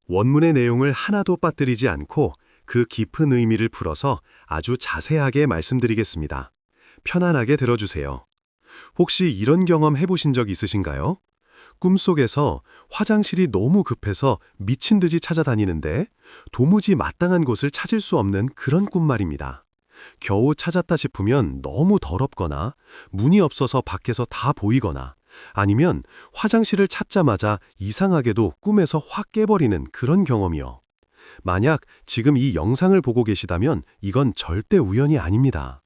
원문의 내용을 하나도 빠뜨리지 않고 그 깊은 의미를 풀어서 아주 자세하게 말씀드리겠습니다. 편안하게 들어주세요. 혹시 이런 경험 해보신 적 있으신가요? 꿈속에서 화장실이 너무 급해서 미친 듯이 찾아다니는데 도무지 마땅한 곳을 찾을 수 없는 그런 꿈 말입니다. 겨우 찾았다 싶으면 너무 더럽거나 문이 없어서 밖에서 다 보이거나 아니면 화장실을 찾자마자 이상하게도 꿈에서 확 깨버리는 그런 경험이요. 만약 지금 이 영상을 보고 계시다면 이건 절대 우연이 아닙니다.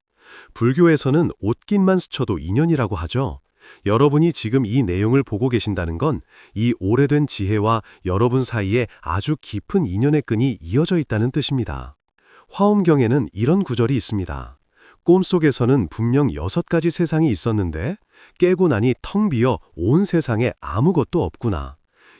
불교에서는 옷깃만 스쳐도 인연이라고 하죠. 여러분이 지금 이 내용을 보고 계신다는 건 이 오래된 지혜와 여러분 사이에 아주 깊은 인연의 끈이 이어져 있다는 뜻입니다. 화엄경에는 이런 구절이 있습니다. 꿈속에서는 분명 6가지 세상이 있었는데 깨고 나니 텅 비어 온 세상에 아무것도 없구나.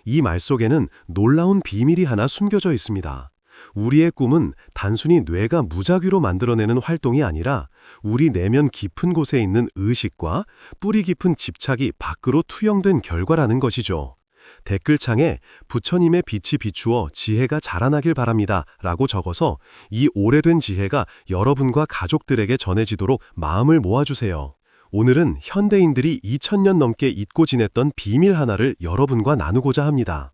이 말 속에는 놀라운 비밀이 하나 숨겨져 있습니다. 우리의 꿈은 단순히 뇌가 무작위로 만들어내는 활동이 아니라 우리 내면 깊은 곳에 있는 의식과 뿌리 깊은 집착이 밖으로 투영된 결과라는 것이죠. 댓글창에 부처님의 빛이 비추어 지혜가 자라나길 바랍니다 라고 적어서 이 오래된 지혜가 여러분과 가족들에게 전해지도록 마음을 모아주세요. 오늘은 현대인들이 2000년 넘게 잊고 지냈던 비밀 하나를 여러분과 나누고자 합니다.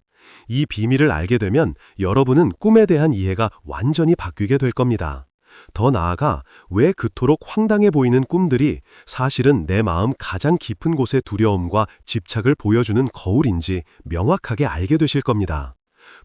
이 비밀을 알게 되면 여러분은 꿈에 대한 이해가 완전히 바뀌게 될 겁니다. 더 나아가 왜 그토록 황당해 보이는 꿈들이 사실은 내 마음 가장 깊은 곳의 두려움과 집착을 보여주는 거울인지 명확하게 알게 되실 겁니다.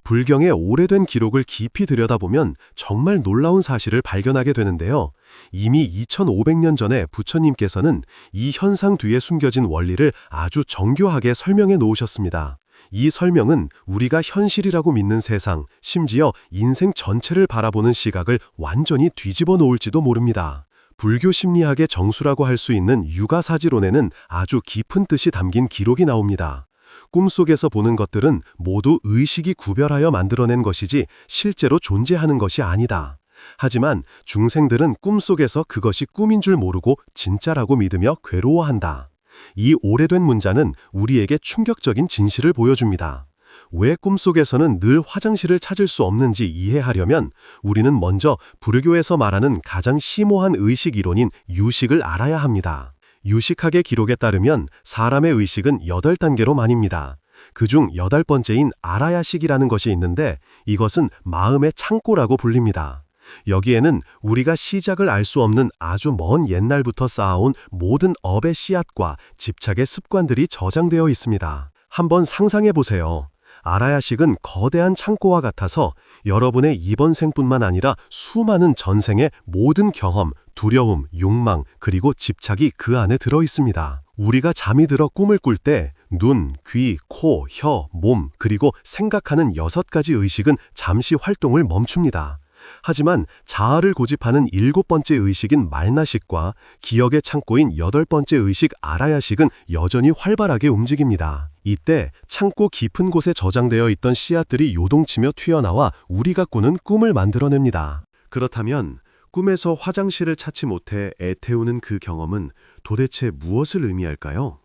불경의 오래된 기록을 깊이 들여다보면 정말 놀라운 사실을 발견하게 되는데요. 이미 2500년 전에 부처님께서는 이 현상 뒤에 숨겨진 원리를 아주 정교하게 설명해 놓으셨습니다. 이 설명은 우리가 현실이라고 믿는 세상, 심지어 인생 전체를 바라보는 시각을 완전히 뒤집어 놓을지도 모릅니다. 불교 심리학의 정수라고 할 수 있는 유가사지론에는 아주 깊은 뜻이 담긴 기록이 나옵니다. 꿈속에서 보는 것들은 모두 의식이 구별하여 만들어낸 것이지 실제로 존재하는 것이 아니다. 하지만 중생들은 꿈속에서 그것이 꿈인 줄 모르고 진짜라고 믿으며 괴로워한다. 이 오래된 문자는 우리에게 충격적인 진실을 보여줍니다. 왜 꿈속에서는 늘 화장실을 찾을 수 없는지 이해하려면 우리는 먼저 불교에서 말하는 가장 심오한 의식 이론인 유식을 알아야 합니다. 유식학의 기록에 따르면 사람의 의식은 8단계로 나뉩니다. 그중 8번째인 아라야식이라는 것이 있는데 이것은 마음의 창고라고 불립니다. 여기에는 우리가 시작을 알 수 없는 아주 먼 옛날부터 쌓아온 모든 업의 씨앗과 집착의 습관들이 저장되어 있습니다. 한번 상상해 보세요. 아라야식은 거대한 창고와 같아서 여러분의 이번 생뿐만 아니라 수많은 전생의 모든 경험, 두려움, 욕망, 그리고 집착이 그 안에 들어 있습니다. 우리가 잠이 들어 꿈을 꿀 때 눈, 귀, 코, 혀, 몸, 그리고 생각하는 6가지 의식은 잠시 활동을 멈춥니다. 하지만 자아를 고집하는 7번째 의식인 말나식과 기억의 창고인 8번째 의식 아라야식은 여전히 활발하게 움직입니다. 이때 창고 깊은 곳에 저장되어 있던 씨앗들이 요동치며 튀어나와 우리가 꾸는 꿈을 만들어냅니다. 그렇다면 꿈에서 화장실을 찾지 못해 애태우는 그 경험은 도대체 무엇을 의미할까요?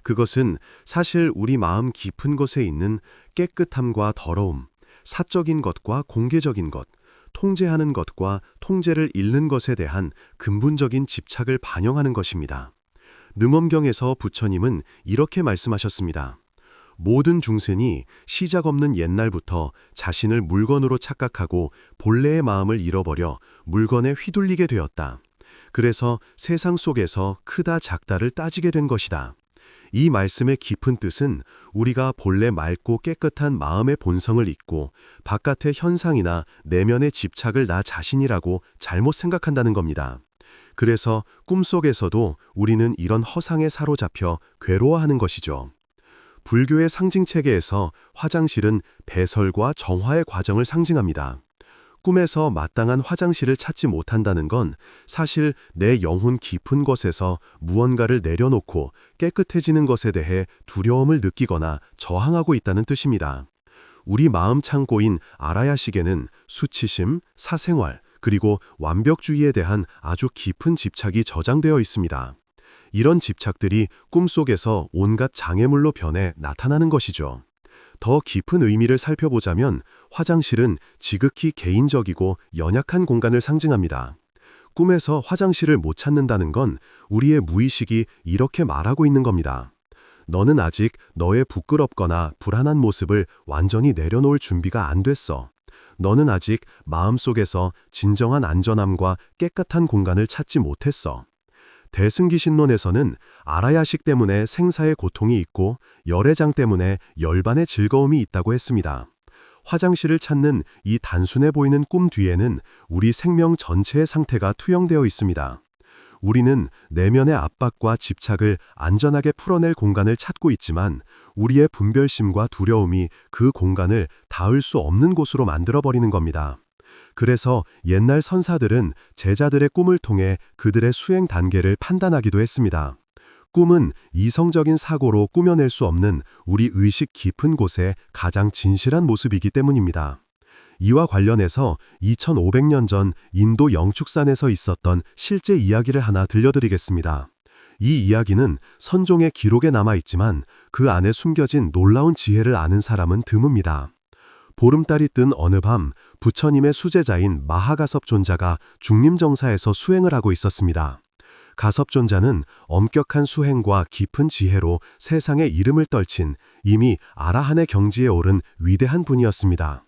그것은 사실 우리 마음 깊은 곳에 있는 깨끗함과 더러움, 사적인 것과 공개적인 것, 통제하는 것과 통제를 잃는 것에 대한 근본적인 집착을 반영하는 것입니다. 능엄경에서 부처님은 이렇게 말씀하셨습니다. 모든 중생이 시작 없는 옛날부터 자신을 물건으로 착각하고 본래의 마음을 잃어버려 물건에 휘둘리게 되었다. 그래서 세상 속에서 크다 작다를 따지게 된 것이다. 이 말씀의 깊은 뜻은 우리가 본래 맑고 깨끗한 마음의 본성을 잊고 바깥의 현상이나 내면의 집착을 나 자신이라고 잘못 생각한다는 겁니다. 그래서 꿈속에서도 우리는 이런 허상에 사로잡혀 괴로워하는 것이죠. 불교의 상징체계에서 화장실은 배설과 정화의 과정을 상징합니다. 꿈에서 마땅한 화장실을 찾지 못한다는 건 사실 내 영혼 깊은 곳에서 무언가를 내려놓고 깨끗해지는 것에 대해 두려움을 느끼거나 저항하고 있다는 뜻입니다. 우리 마음 창고인 아라야식에는 수치심, 사생활, 그리고 완벽주의에 대한 아주 깊은 집착이 저장되어 있습니다. 이런 집착들이 꿈속에서 온갖 장애물로 변해 나타나는 것이죠. 더 깊은 의미를 살펴보자면 화장실은 지극히 개인적이고 연약한 공간을 상징합니다. 꿈에서 화장실을 못 찾는다는 건 우리의 무의식이 이렇게 말하고 있는 겁니다. 너는 아직 너의 부끄럽거나 불안한 모습을 완전히 내려놓을 준비가 안 됐어. 너는 아직 마음속에서 진정한 안전함과 깨끗한 공간을 찾지 못했어. 대승기신론에서는 아라야식 때문에 생사의 고통이 있고 열애장 때문에 열반의 즐거움이 있다고 했습니다. 화장실을 찾는 이 단순해 보이는 꿈 뒤에는 우리 생명 전체의 상태가 투영되어 있습니다. 우리는 내면의 압박과 집착을 안전하게 풀어낼 공간을 찾고 있지만 우리의 분별심과 두려움이 그 공간을 닿을 수 없는 곳으로 만들어버리는 겁니다. 그래서 옛날 선사들은 제자들의 꿈을 통해 그들의 수행 단계를 판단하기도 했습니다. 꿈은 이성적인 사고로 꾸며낼 수 없는 우리 의식 깊은 곳의 가장 진실한 모습이기 때문입니다. 이와 관련해서 2500년 전 인도 영축산에서 있었던 실제 이야기를 하나 들려드리겠습니다. 이 이야기는 선종의 기록에 남아있지만 그 안에 숨겨진 놀라운 지혜를 아는 사람은 드뭅니다. 보름달이 뜬 어느 밤 부처님의 수제자인 마하가섭존자가 중림정사에서 수행을 하고 있었습니다. 가섭존자는 엄격한 수행과 깊은 지혜로 세상의 이름을 떨친 이미 아라한의 경지에 오른 위대한 분이었습니다.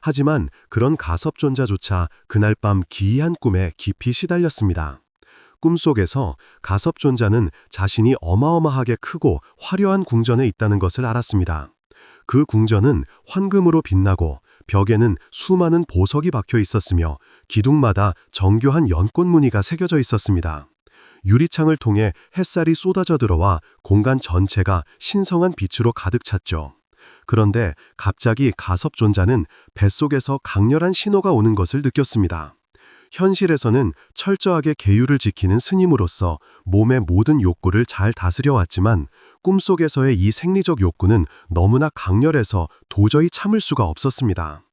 하지만 그런 가섭존자조차 그날 밤 기이한 꿈에 깊이 시달렸습니다. 꿈속에서 가섭존자는 자신이 어마어마하게 크고 화려한 궁전에 있다는 것을 알았습니다. 그 궁전은 황금으로 빛나고 벽에는 수많은 보석이 박혀 있었으며 기둥마다 정교한 연꽃 무늬가 새겨져 있었습니다. 유리창을 통해 햇살이 쏟아져 들어와 공간 전체가 신성한 빛으로 가득 찼죠. 그런데 갑자기 가섭존자는 뱃속에서 강렬한 신호가 오는 것을 느꼈습니다. 현실에서는 철저하게 계율을 지키는 스님으로서 몸의 모든 욕구를 잘 다스려왔지만 꿈속에서의 이 생리적 욕구는 너무나 강렬해서 도저히 참을 수가 없었습니다.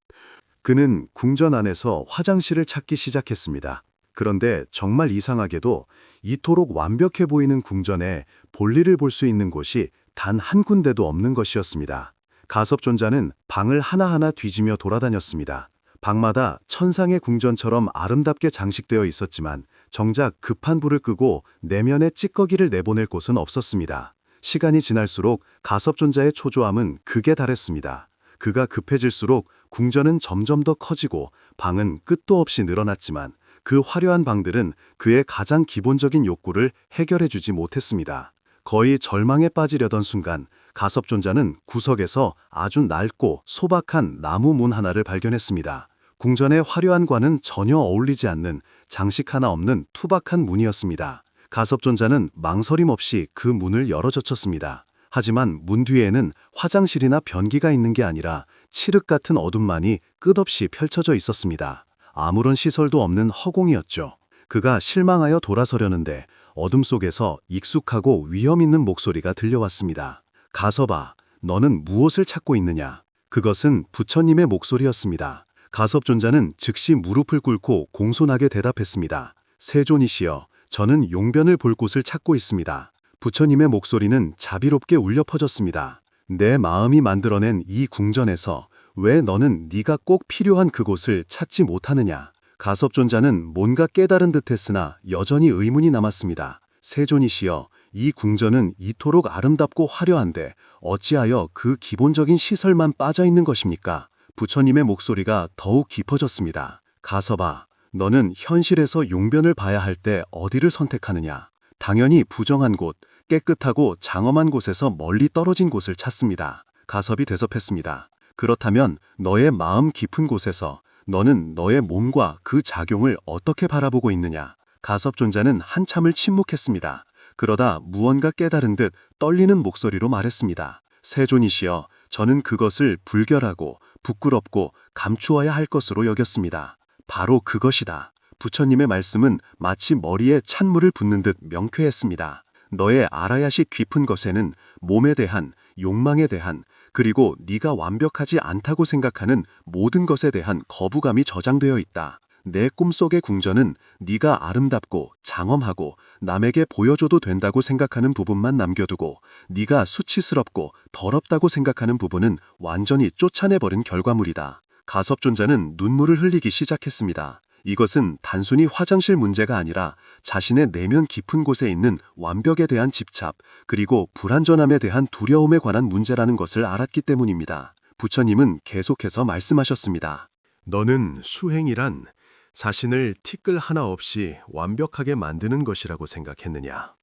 그는 궁전 안에서 화장실을 찾기 시작했습니다. 그런데 정말 이상하게도 이토록 완벽해 보이는 궁전에 볼일을 볼 수 있는 곳이 단 한 군데도 없는 것이었습니다. 가섭존자는 방을 하나하나 뒤지며 돌아다녔습니다. 방마다 천상의 궁전처럼 아름답게 장식되어 있었지만 정작 급한 불을 끄고 내면의 찌꺼기를 내보낼 곳은 없었습니다. 시간이 지날수록 가섭존자의 초조함은 극에 달했습니다. 그가 급해질수록 궁전은 점점 더 커지고 방은 끝도 없이 늘어났지만 그 화려한 방들은 그의 가장 기본적인 욕구를 해결해주지 못했습니다. 거의 절망에 빠지려던 순간 가섭존자는 구석에서 아주 낡고 소박한 나무 문 하나를 발견했습니다. 궁전의 화려한 관은 전혀 어울리지 않는 장식 하나 없는 투박한 문이었습니다. 가섭존자는 망설임 없이 그 문을 열어젖혔습니다. 하지만 문 뒤에는 화장실이나 변기가 있는 게 아니라 칠흑 같은 어둠만이 끝없이 펼쳐져 있었습니다. 아무런 시설도 없는 허공이었죠. 그가 실망하여 돌아서려는데 어둠 속에서 익숙하고 위험 있는 목소리가 들려왔습니다. 가섭아, 너는 무엇을 찾고 있느냐? 그것은 부처님의 목소리였습니다. 가섭존자는 즉시 무릎을 꿇고 공손하게 대답했습니다. 세존이시여, 저는 용변을 볼 곳을 찾고 있습니다. 부처님의 목소리는 자비롭게 울려 퍼졌습니다. 내 마음이 만들어낸 이 궁전에서 왜 너는 네가 꼭 필요한 그곳을 찾지 못하느냐? 가섭존자는 뭔가 깨달은 듯했으나 여전히 의문이 남았습니다. 세존이시여, 이 궁전은 이토록 아름답고 화려한데 어찌하여 그 기본적인 시설만 빠져있는 것입니까? 부처님의 목소리가 더욱 깊어졌습니다. 가섭아, 너는 현실에서 용변을 봐야 할 때 어디를 선택하느냐? 당연히 부정한 곳, 깨끗하고 장엄한 곳에서 멀리 떨어진 곳을 찾습니다. 가섭이 대답했습니다. 그렇다면 너의 마음 깊은 곳에서 너는 너의 몸과 그 작용을 어떻게 바라보고 있느냐? 가섭존자는 한참을 침묵했습니다. 그러다 무언가 깨달은 듯 떨리는 목소리로 말했습니다. 세존이시여, 저는 그것을 불결하고 부끄럽고 감추어야 할 것으로 여겼습니다. 바로 그것이다. 부처님의 말씀은 마치 머리에 찬물을 붓는 듯 명쾌했습니다. 너의 알아야식 깊은 것에는 몸에 대한, 욕망에 대한, 그리고 네가 완벽하지 않다고 생각하는 모든 것에 대한 거부감이 저장되어 있다. 내 꿈속의 궁전은 네가 아름답고 장엄하고 남에게 보여줘도 된다고 생각하는 부분만 남겨두고 네가 수치스럽고 더럽다고 생각하는 부분은 완전히 쫓아내버린 결과물이다. 가섭존자는 눈물을 흘리기 시작했습니다. 이것은 단순히 화장실 문제가 아니라 자신의 내면 깊은 곳에 있는 완벽에 대한 집착, 그리고 불완전함에 대한 두려움에 관한 문제라는 것을 알았기 때문입니다. 부처님은 계속해서 말씀하셨습니다. 너는 수행이란 자신을 티끌 하나 없이 완벽하게 만드는 것이라고 생각했느냐?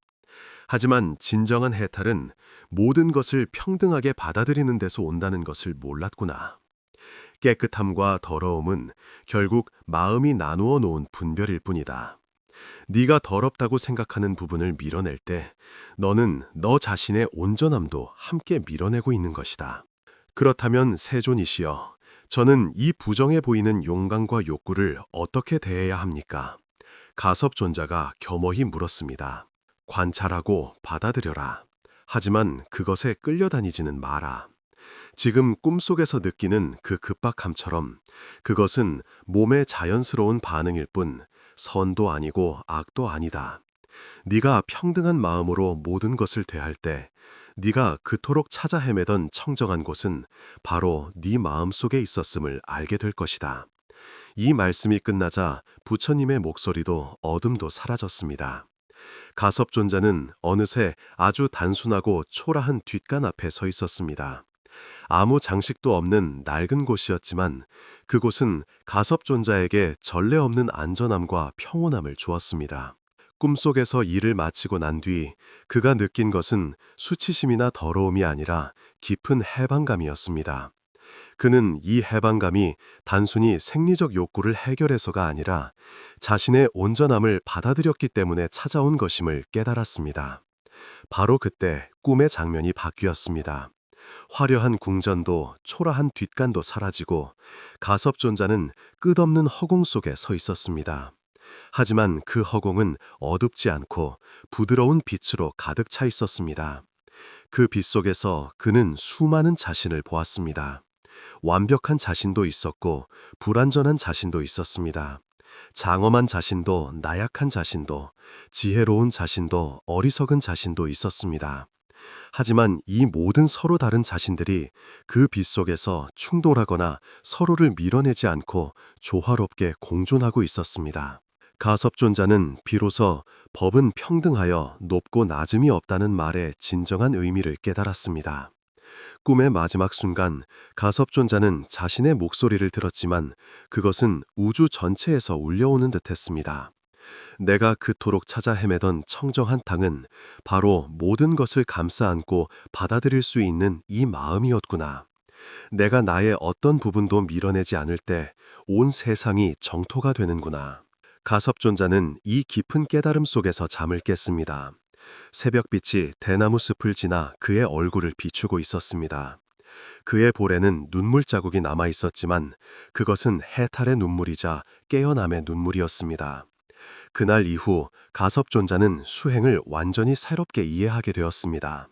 하지만 진정한 해탈은 모든 것을 평등하게 받아들이는 데서 온다는 것을 몰랐구나. 깨끗함과 더러움은 결국 마음이 나누어 놓은 분별일 뿐이다. 네가 더럽다고 생각하는 부분을 밀어낼 때 너는 너 자신의 온전함도 함께 밀어내고 있는 것이다. 그렇다면 세존이시여, 저는 이 부정해 보이는 욕망과 욕구를 어떻게 대해야 합니까? 가섭존자가 겸허히 물었습니다. 관찰하고 받아들여라. 하지만 그것에 끌려다니지는 마라. 지금 꿈속에서 느끼는 그 급박함처럼 그것은 몸의 자연스러운 반응일 뿐 선도 아니고 악도 아니다. 네가 평등한 마음으로 모든 것을 대할 때 네가 그토록 찾아 헤매던 청정한 곳은 바로 네 마음속에 있었음을 알게 될 것이다. 이 말씀이 끝나자 부처님의 목소리도 어둠도 사라졌습니다. 가섭존자는 어느새 아주 단순하고 초라한 뒷간 앞에 서 있었습니다. 아무 장식도 없는 낡은 곳이었지만 그곳은 가섭존자에게 전례 없는 안전함과 평온함을 주었습니다. 꿈속에서 일을 마치고 난 뒤 그가 느낀 것은 수치심이나 더러움이 아니라 깊은 해방감이었습니다. 그는 이 해방감이 단순히 생리적 욕구를 해결해서가 아니라 자신의 온전함을 받아들였기 때문에 찾아온 것임을 깨달았습니다. 바로 그때 꿈의 장면이 바뀌었습니다. 화려한 궁전도 초라한 뒷간도 사라지고 가섭존자는 끝없는 허공 속에 서 있었습니다. 하지만 그 허공은 어둡지 않고 부드러운 빛으로 가득 차 있었습니다. 그 빛 속에서 그는 수많은 자신을 보았습니다. 완벽한 자신도 있었고 불완전한 자신도 있었습니다. 장엄한 자신도 나약한 자신도 지혜로운 자신도 어리석은 자신도 있었습니다. 하지만 이 모든 서로 다른 자신들이 그 빛 속에서 충돌하거나 서로를 밀어내지 않고 조화롭게 공존하고 있었습니다. 가섭존자는 비로소 법은 평등하여 높고 낮음이 없다는 말의 진정한 의미를 깨달았습니다. 꿈의 마지막 순간 가섭존자는 자신의 목소리를 들었지만 그것은 우주 전체에서 울려오는 듯했습니다. 내가 그토록 찾아 헤매던 청정한 땅은 바로 모든 것을 감싸 안고 받아들일 수 있는 이 마음이었구나. 내가 나의 어떤 부분도 밀어내지 않을 때 온 세상이 정토가 되는구나. 가섭존자는 이 깊은 깨달음 속에서 잠을 깼습니다. 새벽빛이 대나무 숲을 지나 그의 얼굴을 비추고 있었습니다. 그의 볼에는 눈물 자국이 남아 있었지만 그것은 해탈의 눈물이자 깨어남의 눈물이었습니다. 그날 이후 가섭존자는 수행을 완전히 새롭게 이해하게 되었습니다.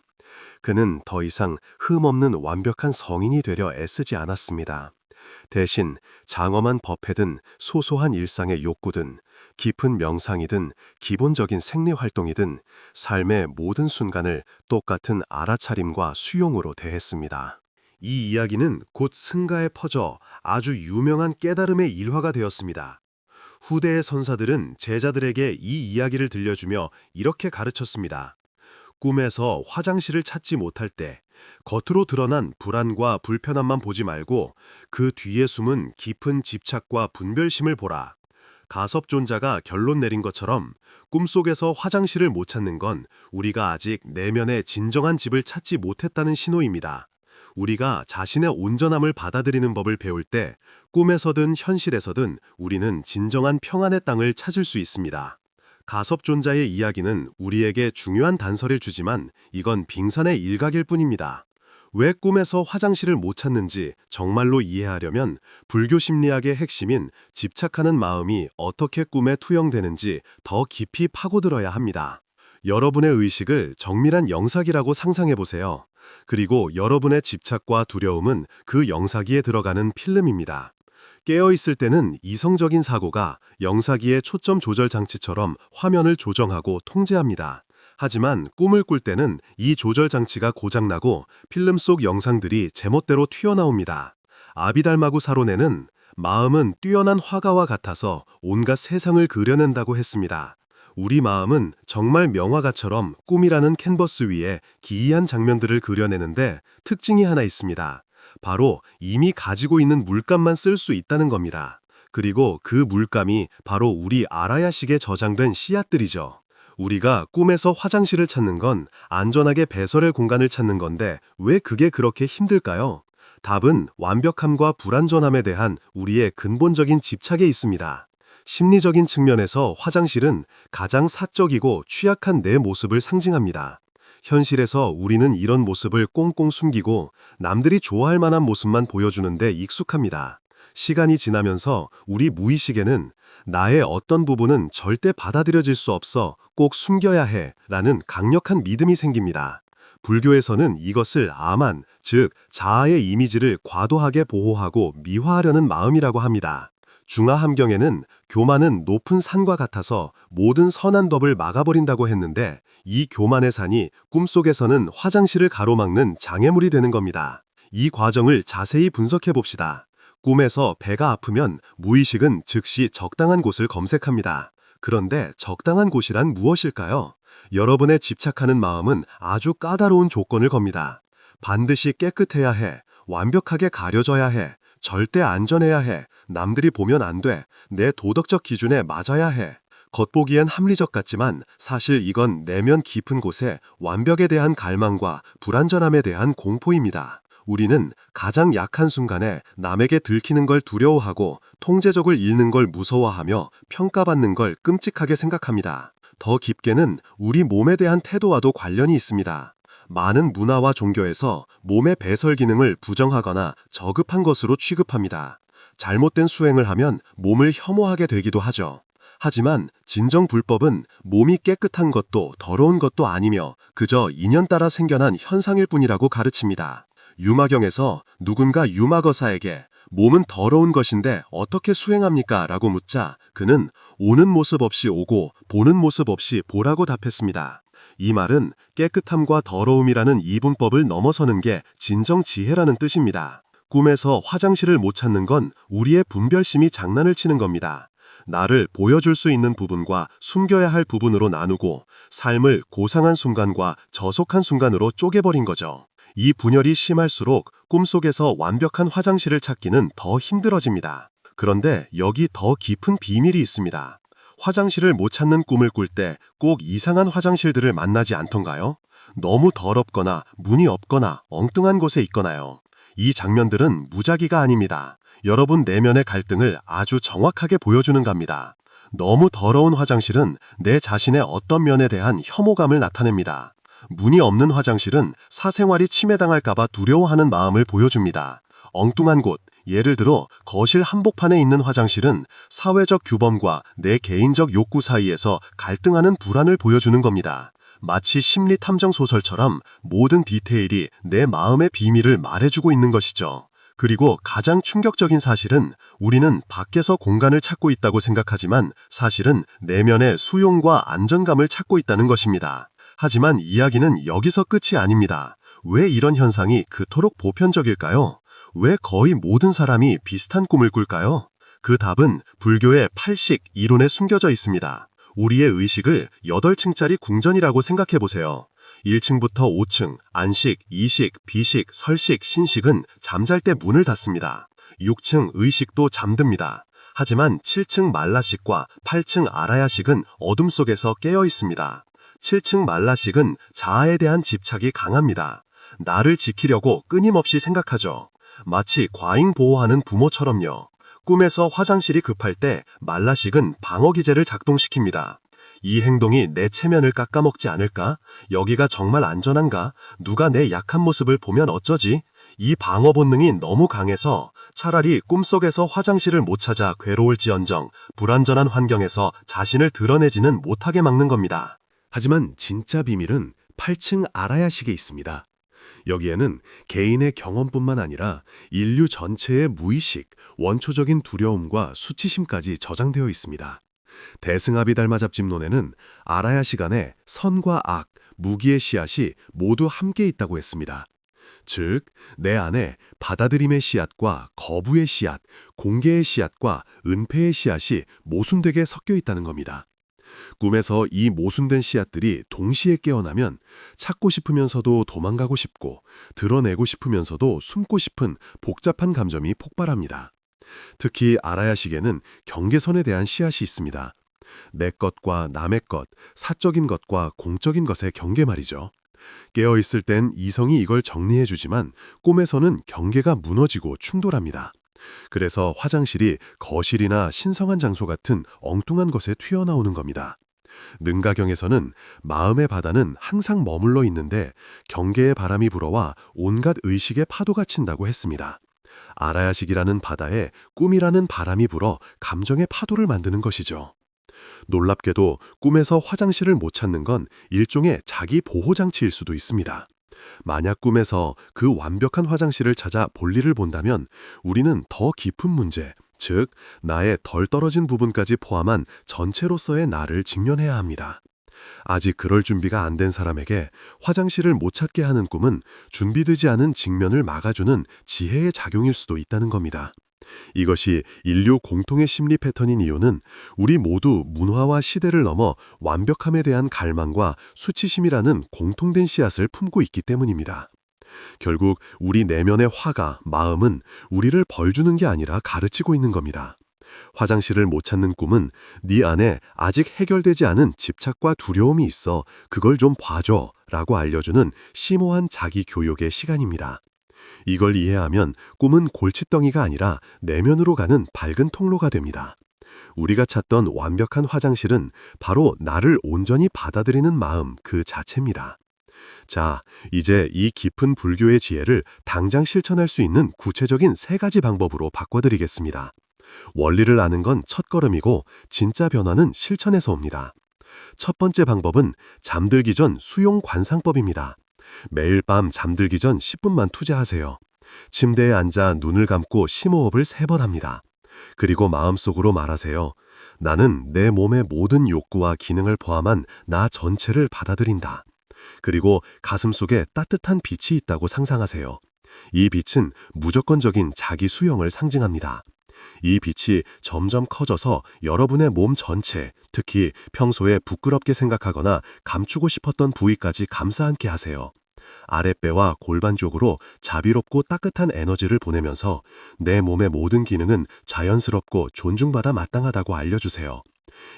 그는 더 이상 흠없는 완벽한 성인이 되려 애쓰지 않았습니다. 대신 장엄한 법회든 소소한 일상의 욕구든 깊은 명상이든 기본적인 생리활동이든 삶의 모든 순간을 똑같은 알아차림과 수용으로 대했습니다. 이 이야기는 곧 승가에 퍼져 아주 유명한 깨달음의 일화가 되었습니다. 후대의 선사들은 제자들에게 이 이야기를 들려주며 이렇게 가르쳤습니다. 꿈에서 화장실을 찾지 못할 때 겉으로 드러난 불안과 불편함만 보지 말고 그 뒤에 숨은 깊은 집착과 분별심을 보라. 가섭존자가 결론 내린 것처럼 꿈속에서 화장실을 못 찾는 건 우리가 아직 내면의 진정한 집을 찾지 못했다는 신호입니다. 우리가 자신의 온전함을 받아들이는 법을 배울 때 꿈에서든 현실에서든 우리는 진정한 평안의 땅을 찾을 수 있습니다. 가섭존자의 이야기는 우리에게 중요한 단서를 주지만 이건 빙산의 일각일 뿐입니다. 왜 꿈에서 화장실을 못 찾는지 정말로 이해하려면 불교 심리학의 핵심인 집착하는 마음이 어떻게 꿈에 투영되는지 더 깊이 파고들어야 합니다. 여러분의 의식을 정밀한 영사기라고 상상해 보세요. 그리고 여러분의 집착과 두려움은 그 영사기에 들어가는 필름입니다. 깨어있을 때는 이성적인 사고가 영사기의 초점 조절 장치처럼 화면을 조정하고 통제합니다. 하지만 꿈을 꿀 때는 이 조절 장치가 고장나고 필름 속 영상들이 제멋대로 튀어나옵니다. 아비달마구 사론에는 마음은 뛰어난 화가와 같아서 온갖 세상을 그려낸다고 했습니다. 우리 마음은 정말 명화가처럼 꿈이라는 캔버스 위에 기이한 장면들을 그려내는데 특징이 하나 있습니다. 바로 이미 가지고 있는 물감만 쓸 수 있다는 겁니다. 그리고 그 물감이 바로 우리 아라야식에 저장된 씨앗들이죠. 우리가 꿈에서 화장실을 찾는 건 안전하게 배설할 공간을 찾는 건데 왜 그게 그렇게 힘들까요? 답은 완벽함과 불완전함에 대한 우리의 근본적인 집착에 있습니다. 심리적인 측면에서 화장실은 가장 사적이고 취약한 내 모습을 상징합니다. 현실에서 우리는 이런 모습을 꽁꽁 숨기고 남들이 좋아할 만한 모습만 보여주는데 익숙합니다. 시간이 지나면서 우리 무의식에는 나의 어떤 부분은 절대 받아들여질 수 없어 꼭 숨겨야 해 라는 강력한 믿음이 생깁니다. 불교에서는 이것을 아만, 즉 자아의 이미지를 과도하게 보호하고 미화하려는 마음이라고 합니다. 중화함경에는 교만은 높은 산과 같아서 모든 선한 법을 막아버린다고 했는데 이 교만의 산이 꿈속에서는 화장실을 가로막는 장애물이 되는 겁니다. 이 과정을 자세히 분석해 봅시다. 꿈에서 배가 아프면 무의식은 즉시 적당한 곳을 검색합니다. 그런데 적당한 곳이란 무엇일까요? 여러분의 집착하는 마음은 아주 까다로운 조건을 겁니다. 반드시 깨끗해야 해, 완벽하게 가려져야 해, 절대 안전해야 해, 남들이 보면 안 돼, 내 도덕적 기준에 맞아야 해. 겉보기엔 합리적 같지만 사실 이건 내면 깊은 곳에 완벽에 대한 갈망과 불안전함에 대한 공포입니다. 우리는 가장 약한 순간에 남에게 들키는 걸 두려워하고 통제적을 잃는 걸 무서워하며 평가받는 걸 끔찍하게 생각합니다. 더 깊게는 우리 몸에 대한 태도와도 관련이 있습니다. 많은 문화와 종교에서 몸의 배설 기능을 부정하거나 저급한 것으로 취급합니다. 잘못된 수행을 하면 몸을 혐오하게 되기도 하죠. 하지만 진정 불법은 몸이 깨끗한 것도 더러운 것도 아니며 그저 인연 따라 생겨난 현상일 뿐이라고 가르칩니다. 유마경에서 누군가 유마거사에게 몸은 더러운 것인데 어떻게 수행합니까? 라고 묻자 그는 오는 모습 없이 오고 보는 모습 없이 보라고 답했습니다. 이 말은 깨끗함과 더러움이라는 이분법을 넘어서는 게 진정 지혜라는 뜻입니다. 꿈에서 화장실을 못 찾는 건 우리의 분별심이 장난을 치는 겁니다. 나를 보여줄 수 있는 부분과 숨겨야 할 부분으로 나누고 삶을 고상한 순간과 저속한 순간으로 쪼개버린 거죠. 이 분열이 심할수록 꿈속에서 완벽한 화장실을 찾기는 더 힘들어집니다. 그런데 여기 더 깊은 비밀이 있습니다. 화장실을 못 찾는 꿈을 꿀 때 꼭 이상한 화장실들을 만나지 않던가요? 너무 더럽거나 문이 없거나 엉뚱한 곳에 있거나요. 이 장면들은 무작위가 아닙니다. 여러분 내면의 갈등을 아주 정확하게 보여주는 겁니다. 너무 더러운 화장실은 내 자신의 어떤 면에 대한 혐오감을 나타냅니다. 문이 없는 화장실은 사생활이 침해당할까봐 두려워하는 마음을 보여줍니다. 엉뚱한 곳, 예를 들어 거실 한복판에 있는 화장실은 사회적 규범과 내 개인적 욕구 사이에서 갈등하는 불안을 보여주는 겁니다. 마치 심리 탐정 소설처럼 모든 디테일이 내 마음의 비밀을 말해주고 있는 것이죠. 그리고 가장 충격적인 사실은 우리는 밖에서 공간을 찾고 있다고 생각하지만 사실은 내면의 수용과 안정감을 찾고 있다는 것입니다. 하지만 이야기는 여기서 끝이 아닙니다. 왜 이런 현상이 그토록 보편적일까요? 왜 거의 모든 사람이 비슷한 꿈을 꿀까요? 그 답은 불교의 8식 이론에 숨겨져 있습니다. 우리의 의식을 8층짜리 궁전이라고 생각해 보세요. 1층부터 5층, 안식, 이식, 비식, 설식, 신식은 잠잘 때 문을 닫습니다. 6층 의식도 잠듭니다. 하지만 7층 말라식과 8층 아라야식은 어둠 속에서 깨어 있습니다. 7층 말라식은 자아에 대한 집착이 강합니다. 나를 지키려고 끊임없이 생각하죠. 마치 과잉 보호하는 부모처럼요. 꿈에서 화장실이 급할 때 말라식은 방어기제를 작동시킵니다. 이 행동이 내 체면을 깎아먹지 않을까? 여기가 정말 안전한가? 누가 내 약한 모습을 보면 어쩌지? 이 방어 본능이 너무 강해서 차라리 꿈속에서 화장실을 못 찾아 괴로울지언정 불안전한 환경에서 자신을 드러내지는 못하게 막는 겁니다. 하지만 진짜 비밀은 8층 아라야식에 있습니다. 여기에는 개인의 경험뿐만 아니라 인류 전체의 무의식, 원초적인 두려움과 수치심까지 저장되어 있습니다. 대승아비달마잡집론에는 알아야 시간에 선과 악, 무기의 씨앗이 모두 함께 있다고 했습니다. 즉, 내 안에 받아들임의 씨앗과 거부의 씨앗, 공개의 씨앗과 은폐의 씨앗이 모순되게 섞여 있다는 겁니다. 꿈에서 이 모순된 씨앗들이 동시에 깨어나면 찾고 싶으면서도 도망가고 싶고 드러내고 싶으면서도 숨고 싶은 복잡한 감정이 폭발합니다. 특히 아라야식에는 경계선에 대한 씨앗이 있습니다. 내 것과 남의 것, 사적인 것과 공적인 것의 경계 말이죠. 깨어있을 땐 이성이 이걸 정리해주지만 꿈에서는 경계가 무너지고 충돌합니다. 그래서 화장실이 거실이나 신성한 장소 같은 엉뚱한 것에 튀어나오는 겁니다. 능가경에서는 마음의 바다는 항상 머물러 있는데 경계의 바람이 불어와 온갖 의식의 파도가 친다고 했습니다. 아라야식이라는 바다에 꿈이라는 바람이 불어 감정의 파도를 만드는 것이죠. 놀랍게도 꿈에서 화장실을 못 찾는 건 일종의 자기 보호장치일 수도 있습니다. 만약 꿈에서 그 완벽한 화장실을 찾아 볼일을 본다면 우리는 더 깊은 문제, 즉 나의 덜 떨어진 부분까지 포함한 전체로서의 나를 직면해야 합니다. 아직 그럴 준비가 안 된 사람에게 화장실을 못 찾게 하는 꿈은 준비되지 않은 직면을 막아주는 지혜의 작용일 수도 있다는 겁니다. 이것이 인류 공통의 심리 패턴인 이유는 우리 모두 문화와 시대를 넘어 완벽함에 대한 갈망과 수치심이라는 공통된 씨앗을 품고 있기 때문입니다. 결국 우리 내면의 화가, 마음은 우리를 벌주는 게 아니라 가르치고 있는 겁니다. 화장실을 못 찾는 꿈은 네 안에 아직 해결되지 않은 집착과 두려움이 있어 그걸 좀 봐줘 라고 알려주는 심오한 자기 교육의 시간입니다. 이걸 이해하면 꿈은 골칫덩이가 아니라 내면으로 가는 밝은 통로가 됩니다. 우리가 찾던 완벽한 화장실은 바로 나를 온전히 받아들이는 마음 그 자체입니다. 자, 이제 이 깊은 불교의 지혜를 당장 실천할 수 있는 구체적인 3가지 방법으로 바꿔드리겠습니다. 원리를 아는 건 첫걸음이고 진짜 변화는 실천에서 옵니다. 첫 번째 방법은 잠들기 전 수용 관상법입니다. 매일 밤 잠들기 전 10분만 투자하세요. 침대에 앉아 눈을 감고 심호흡을 3번 합니다. 그리고 마음속으로 말하세요. 나는 내 몸의 모든 욕구와 기능을 포함한 나 전체를 받아들인다. 그리고 가슴속에 따뜻한 빛이 있다고 상상하세요. 이 빛은 무조건적인 자기 수용을 상징합니다. 이 빛이 점점 커져서 여러분의 몸 전체, 특히 평소에 부끄럽게 생각하거나 감추고 싶었던 부위까지 감싸 안게 하세요. 아랫배와 골반 쪽으로 자비롭고 따뜻한 에너지를 보내면서 내 몸의 모든 기능은 자연스럽고 존중받아 마땅하다고 알려주세요.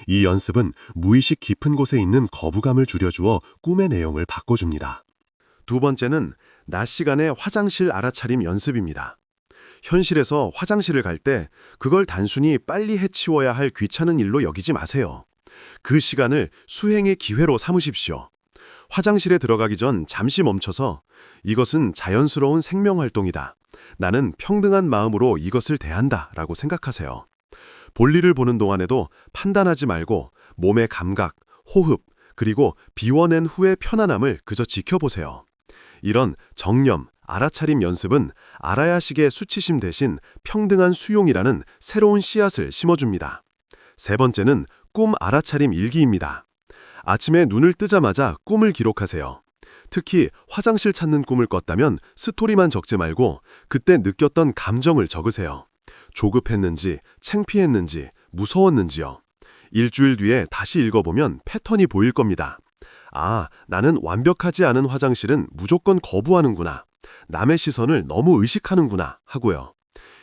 이 연습은 무의식 깊은 곳에 있는 거부감을 줄여주어 꿈의 내용을 바꿔줍니다. 두 번째는 낮 시간에 화장실 알아차림 연습입니다. 현실에서 화장실을 갈 때 그걸 단순히 빨리 해치워야 할 귀찮은 일로 여기지 마세요. 그 시간을 수행의 기회로 삼으십시오. 화장실에 들어가기 전 잠시 멈춰서 이것은 자연스러운 생명활동이다. 나는 평등한 마음으로 이것을 대한다 라고 생각하세요. 볼일을 보는 동안에도 판단하지 말고 몸의 감각, 호흡, 그리고 비워낸 후의 편안함을 그저 지켜보세요. 이런 정념, 알아차림 연습은 아라야식의 수치심 대신 평등한 수용이라는 새로운 씨앗을 심어줍니다. 세 번째는 꿈 알아차림 일기입니다. 아침에 눈을 뜨자마자 꿈을 기록하세요. 특히 화장실 찾는 꿈을 꿨다면 스토리만 적지 말고 그때 느꼈던 감정을 적으세요. 조급했는지, 창피했는지, 무서웠는지요. 일주일 뒤에 다시 읽어보면 패턴이 보일 겁니다. 아, 나는 완벽하지 않은 화장실은 무조건 거부하는구나. 남의 시선을 너무 의식하는구나 하고요.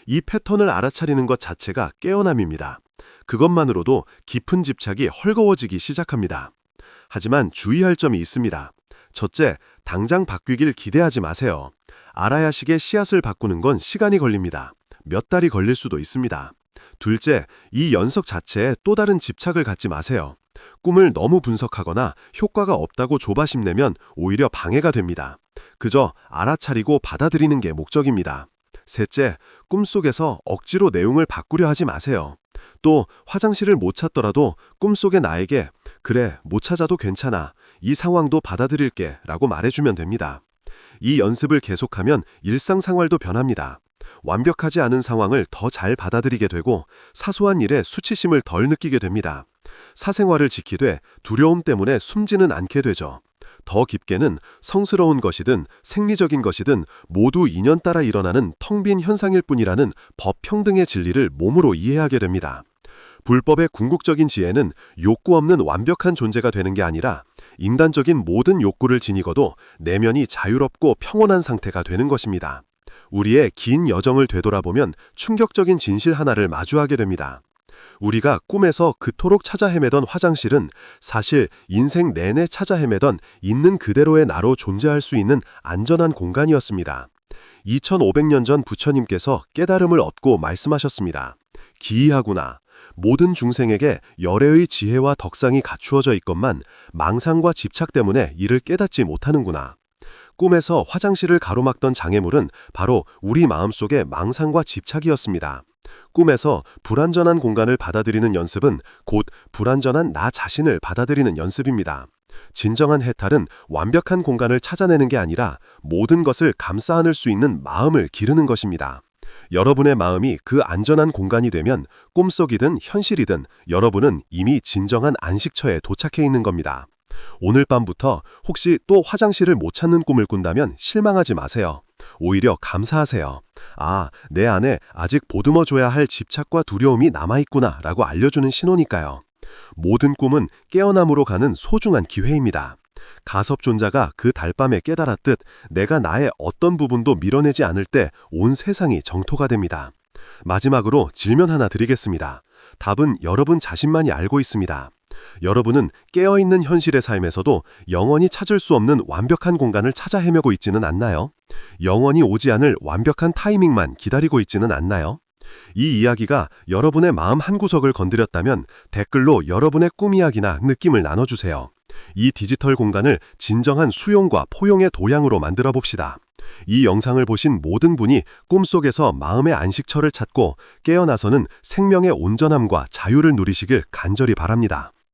이 패턴을 알아차리는 것 자체가 깨어남입니다. 그것만으로도 깊은 집착이 헐거워지기 시작합니다. 하지만 주의할 점이 있습니다. 첫째, 당장 바뀌길 기대하지 마세요. 아라야식의 씨앗을 바꾸는 건 시간이 걸립니다. 몇 달이 걸릴 수도 있습니다. 둘째, 이 연속 자체에 또 다른 집착을 갖지 마세요. 꿈을 너무 분석하거나 효과가 없다고 조바심 내면 오히려 방해가 됩니다. 그저 알아차리고 받아들이는 게 목적입니다. 셋째, 꿈속에서 억지로 내용을 바꾸려 하지 마세요. 또 화장실을 못 찾더라도 꿈속의 나에게 그래, 못 찾아도 괜찮아. 이 상황도 받아들일게 라고 말해주면 됩니다. 이 연습을 계속하면 일상생활도 변합니다. 완벽하지 않은 상황을 더 잘 받아들이게 되고 사소한 일에 수치심을 덜 느끼게 됩니다. 사생활을 지키되 두려움 때문에 숨지는 않게 되죠. 더 깊게는 성스러운 것이든 생리적인 것이든 모두 인연 따라 일어나는 텅 빈 현상일 뿐이라는 법평등의 진리를 몸으로 이해하게 됩니다. 불법의 궁극적인 지혜는 욕구 없는 완벽한 존재가 되는 게 아니라 인간적인 모든 욕구를 지니고도 내면이 자유롭고 평온한 상태가 되는 것입니다. 우리의 긴 여정을 되돌아보면 충격적인 진실 하나를 마주하게 됩니다. 우리가 꿈에서 그토록 찾아 헤매던 화장실은 사실 인생 내내 찾아 헤매던 있는 그대로의 나로 존재할 수 있는 안전한 공간이었습니다. 2500년 전 부처님께서 깨달음을 얻고 말씀하셨습니다. 기이하구나. 모든 중생에게 열애의 지혜와 덕상이 갖추어져 있건만 망상과 집착 때문에 이를 깨닫지 못하는구나. 꿈에서 화장실을 가로막던 장애물은 바로 우리 마음속의 망상과 집착이었습니다. 꿈에서 불완전한 공간을 받아들이는 연습은 곧 불완전한 나 자신을 받아들이는 연습입니다. 진정한 해탈은 완벽한 공간을 찾아내는 게 아니라 모든 것을 감싸 안을 수 있는 마음을 기르는 것입니다. 여러분의 마음이 그 안전한 공간이 되면 꿈속이든 현실이든 여러분은 이미 진정한 안식처에 도착해 있는 겁니다. 오늘 밤부터 혹시 또 화장실을 못 찾는 꿈을 꾼다면 실망하지 마세요. 오히려 감사하세요. 아, 내 안에 아직 보듬어줘야 할 집착과 두려움이 남아있구나 라고 알려주는 신호니까요. 모든 꿈은 깨어남으로 가는 소중한 기회입니다. 가섭존자가 그 달밤에 깨달았듯 내가 나의 어떤 부분도 밀어내지 않을 때 온 세상이 정토가 됩니다. 마지막으로 질문 하나 드리겠습니다. 답은 여러분 자신만이 알고 있습니다. 여러분은 깨어있는 현실의 삶에서도 영원히 찾을 수 없는 완벽한 공간을 찾아 헤매고 있지는 않나요? 영원히 오지 않을 완벽한 타이밍만 기다리고 있지는 않나요? 이 이야기가 여러분의 마음 한구석을 건드렸다면 댓글로 여러분의 꿈 이야기나 느낌을 나눠주세요. 이 디지털 공간을 진정한 수용과 포용의 도양으로 만들어 봅시다. 이 영상을 보신 모든 분이 꿈속에서 마음의 안식처를 찾고 깨어나서는 생명의 온전함과 자유를 누리시길 간절히 바랍니다.